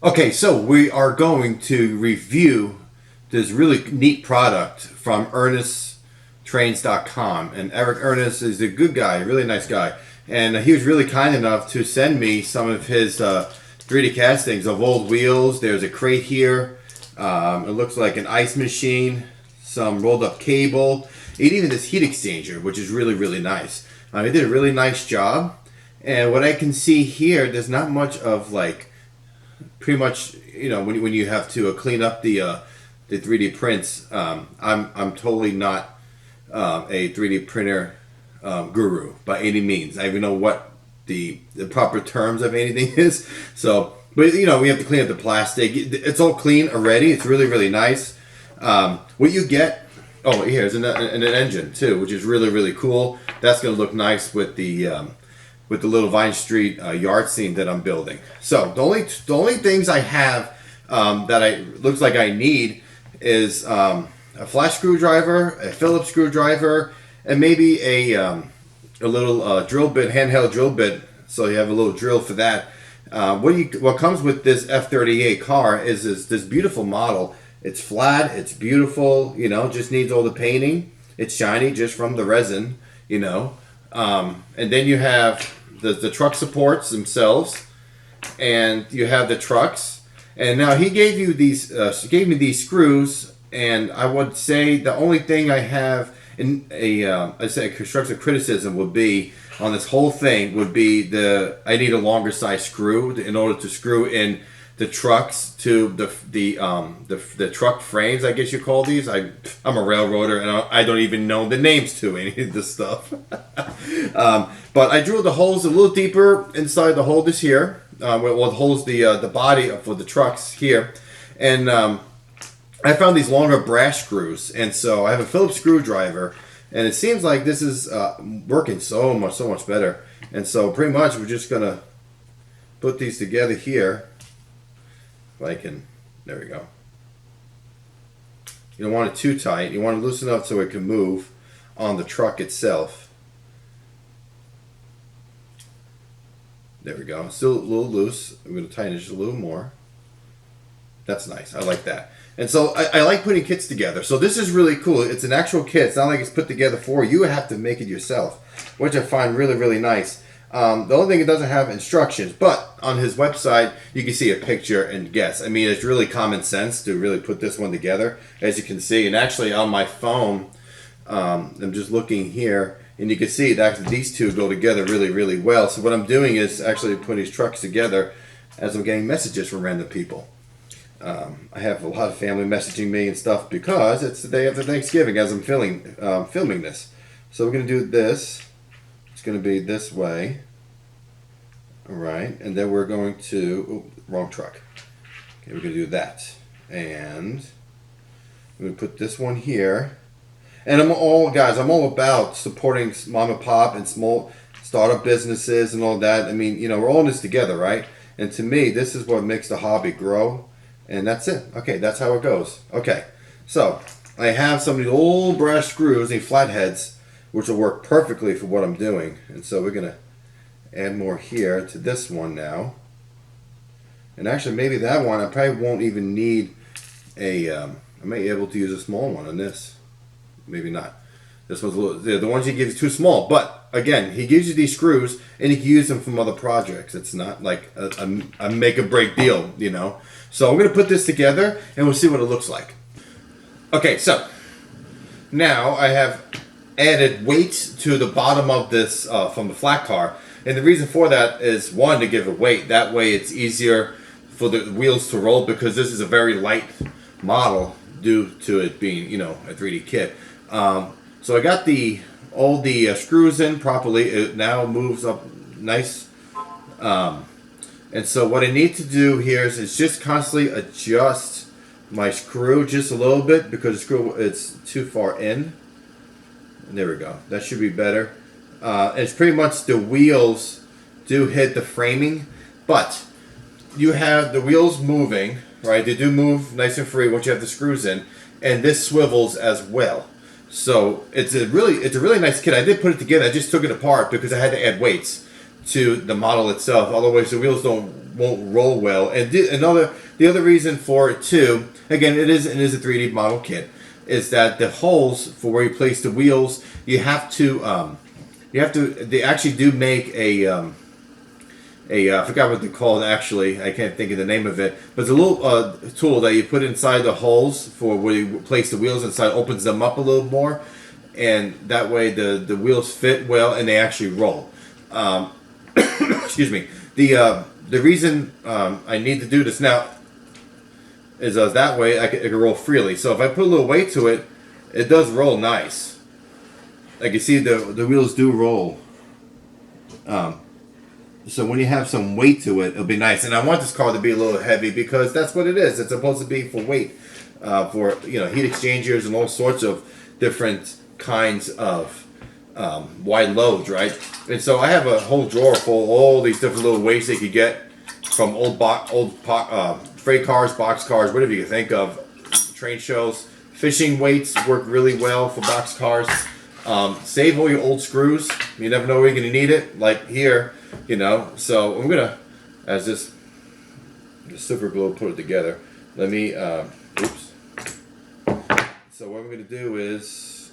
Okay, so we are going to review this really neat product from ErnestTrains.com. And Ernest is a good guy, a really nice guy. And he was really kind enough to send me some of his 3D castings of old wheels. There's a crate here. It looks like an ice machine, some rolled up cable, and even this heat exchanger, which is really, really nice. He did a really nice job. And what I can see here, there's not much of like, pretty much, you know, when you have to clean up the 3D prints, I'm totally not a 3D printer guru by any means. I even know what the proper terms of anything is. So, but you know, we have to clean up the plastic. It's all clean already. It's really, really nice. What you get, oh, here's an engine too, which is really, really cool. That's going to look nice with the little Vine Street yard scene that I'm building. So the only things I have that looks like I need is a flash screwdriver, a Phillips screwdriver, and maybe a little drill bit, handheld drill bit. So you have a little drill for that. What comes with this F-38 car is this beautiful model. It's flat, it's beautiful, you know, just needs all the painting. It's shiny just from the resin, you know. And then you have the truck supports themselves, and you have the trucks. And now he gave you these, gave me these screws, and I would say the only thing I have in I say constructive criticism would be on this whole thing would be I need a longer size screw in order to screw in the trucks to the truck frames, I guess you call these. I'm a railroader and I don't even know the names to any of this stuff. But I drilled the holes a little deeper inside the hole this here. Well, it holds the body for the trucks here, and I found these longer brass screws, and so I have a Phillips screwdriver, and it seems like this is working so much better. And so pretty much we're just gonna put these together here. If I can, there we go. You don't want it too tight. You want it loose enough so it can move on the truck itself. There we go. Still a little loose. I'm going to tighten it just a little more. That's nice. I like that. And so I like putting kits together. So this is really cool. It's an actual kit. It's not like it's put together for you. You have to make it yourself, which I find really, really nice. The only thing, it doesn't have instructions, but on his website you can see a picture and guess. I mean, it's really common sense to really put this one together, as you can see. And actually on my phone, I'm just looking here, and you can see that these two go together really, really well. So what I'm doing is actually putting these trucks together as I'm getting messages from random people. I have a lot of family messaging me and stuff because it's the day after Thanksgiving as I'm filming this. So we're going to do this. It's going to be this way. Alright, and then we're going to, wrong truck. Okay, we're going to do that. And I'm going to put this one here. And I'm all about supporting mom and pop and small startup businesses and all that. I mean, you know, we're all in this together, right? And to me, this is what makes the hobby grow. And that's it. Okay, that's how it goes. Okay, so I have some of these old brass screws, these flatheads, which will work perfectly for what I'm doing. And so we're going to add more here to this one now. And actually, maybe that one, I probably won't even need I may be able to use a small one on this. Maybe not. This one's a little, the ones he gives is too small. But again, he gives you these screws, and you can use them from other projects. It's not like a make or break deal, you know. So I'm going to put this together, and we'll see what it looks like. Okay, so now I have added weight to the bottom of this from the flat car. And the reason for that is, one, to give it weight. That way it's easier for the wheels to roll, because this is a very light model due to it being, you know, a 3D kit. So I got all the screws in properly. It now moves up nice. And so what I need to do here is just constantly adjust my screw just a little bit, because the screw, it's too far in. And there we go. That should be better. It's pretty much the wheels do hit the framing, but you have the wheels moving, right? They do move nice and free once you have the screws in, and this swivels as well. So it's a really nice kit. I did put it together. I just took it apart because I had to add weights to the model itself. Otherwise, the wheels won't roll well. And the other reason for it too, again, it is a 3D model kit, is that the holes for where you place the wheels, they actually do make I forgot what they're called actually. I can't think of the name of it. But it's a little tool that you put inside the holes for where you place the wheels inside, opens them up a little more, and that way the wheels fit well and they actually roll. Excuse me. The reason I need to do this now is that way it can roll freely. So if I put a little weight to it, it does roll nice. Like you see, the wheels do roll. So when you have some weight to it, it'll be nice. And I want this car to be a little heavy because that's what it is. It's supposed to be for weight, for heat exchangers and all sorts of different kinds of wide loads, right? And so I have a whole drawer full of all these different little weights that you could get from old freight cars, box cars, whatever you can think of, train shows. Fishing weights work really well for box cars. Save all your old screws. You never know where you're going to need it. Like here. So I'm gonna, as the super glue put it together. Let me, oops. So what I'm gonna do is,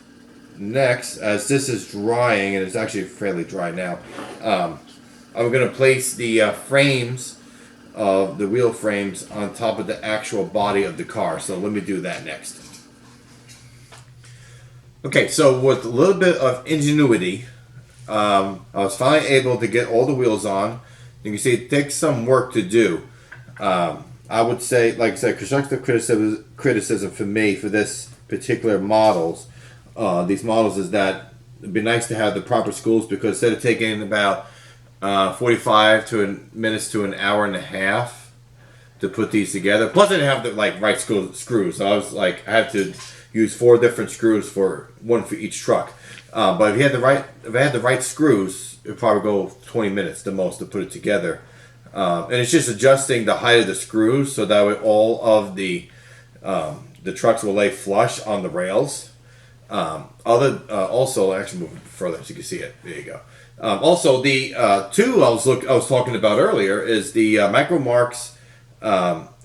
next, as this is drying, and it's actually fairly dry now, I'm gonna place the frames of the wheel frames on top of the actual body of the car. So let me do that next. Okay, so with a little bit of ingenuity, I was finally able to get all the wheels on. You can see it takes some work to do. I would say, like I said, constructive criticism for me for this particular these models is that it'd be nice to have the proper screws, because instead of taking about 45 minutes to an hour and a half to put these together, plus I didn't have the right screws. So I was I had to use 4 different screws one for each truck. But if I had the right screws, it'd probably go 20 minutes the most to put it together. And it's just adjusting the height of the screws so that way all of the trucks will lay flush on the rails. Also, actually move further so you can see it. There you go. Also, the two I was talking about earlier is the Micromarks.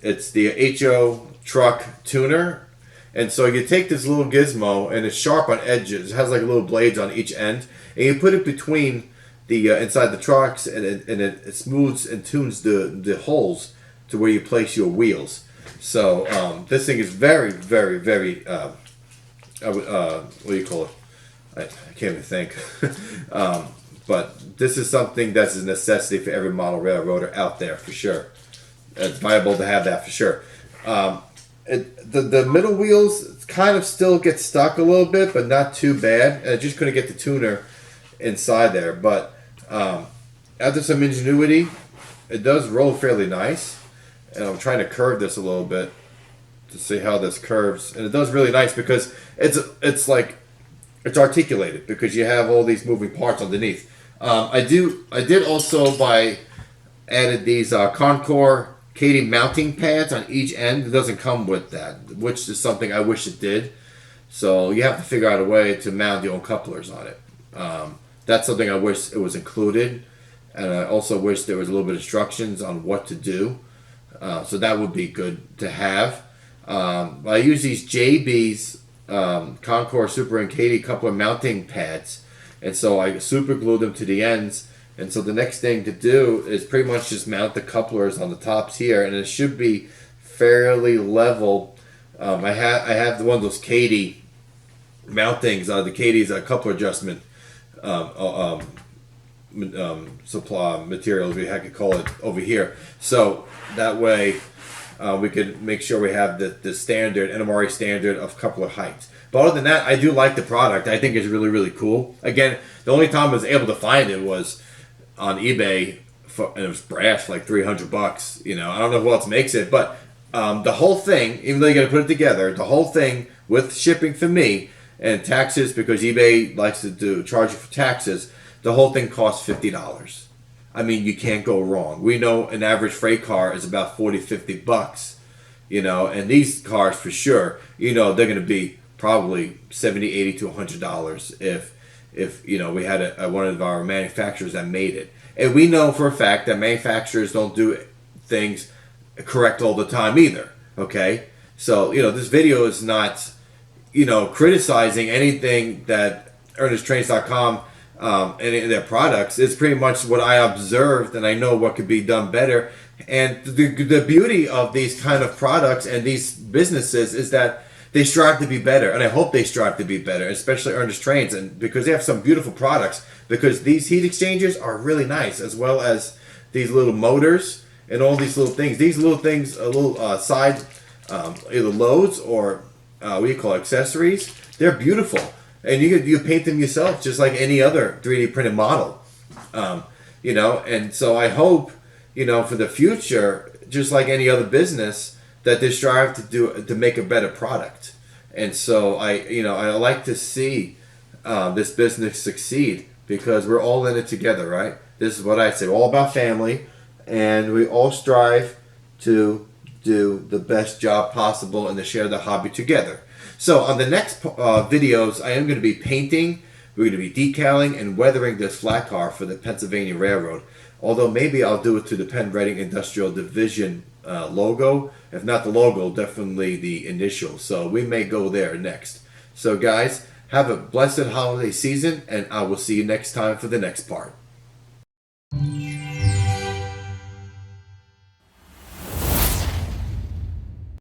It's the HO truck tuner. And so you take this little gizmo, and it's sharp on edges. It has little blades on each end, and you put it between the inside the trucks, and it smooths and tunes the holes to where you place your wheels. So this thing is very, very, very. What do you call it? I can't even think. But this is something that's a necessity for every model railroader out there for sure. It's viable to have that for sure. The middle wheels kind of still get stuck a little bit, but not too bad. And I just couldn't get the tuner inside there. But after some ingenuity, it does roll fairly nice. And I'm trying to curve this a little bit to see how this curves. And it does really nice because it's articulated because you have all these moving parts underneath. I did also added these Concord Katie mounting pads on each end. It doesn't come with that, which is something I wish it did. So you have to figure out a way to mount your own couplers on it. That's something I wish it was included, and I also wish there was a little bit of instructions on what to do. So that would be good to have. I use these JB's Concord Super and Katie coupler mounting pads, and so I super glue them to the ends. And so the next thing to do is pretty much just mount the couplers on the tops here, and it should be fairly level. I have one of those Katie mountings, the Katie's coupler adjustment supply materials, we could call it, over here. So that way we could make sure we have the standard NMRA standard of coupler heights. But other than that, I do like the product. I think it's really, really cool. Again, the only time I was able to find it was on eBay, and it was brass for $300. I don't know who else makes it, but the whole thing, even though you got to put it together, the whole thing with shipping for me and taxes, because eBay likes to charge you for taxes, the whole thing costs $50. I mean, you can't go wrong. We know an average freight car is about $40-50, and these cars for sure, they're going to be probably $70, $80 to $100 if we had one of our manufacturers that made it. And we know for a fact that manufacturers don't do things correct all the time either. Okay, so this video is not criticizing anything that ErnestTrains.com and their products. It's pretty much what I observed, and I know what could be done better. And the beauty of these kind of products and these businesses is that they strive to be better, and I hope they strive to be better, especially Ernest Trains, and because they have some beautiful products. Because these heat exchangers are really nice, as well as these little motors and all these little things. These little things, side either loads or what do you call it, accessories. They're beautiful, and you paint them yourself, just like any other 3D printed model. And so I hope for the future, just like any other business, that they strive to make a better product. And so I like to see this business succeed, because we're all in it together, right? This is what I say, all about family, and we all strive to do the best job possible and to share the hobby together. So on the next videos, I am going to be painting, we're going to be decaling and weathering this flat car for the Pennsylvania Railroad. Although maybe I'll do it to the Penn Reading Industrial Division logo. If not the logo, definitely the initial. So we may go there next. So guys, have a blessed holiday season, and I will see you next time for the next part.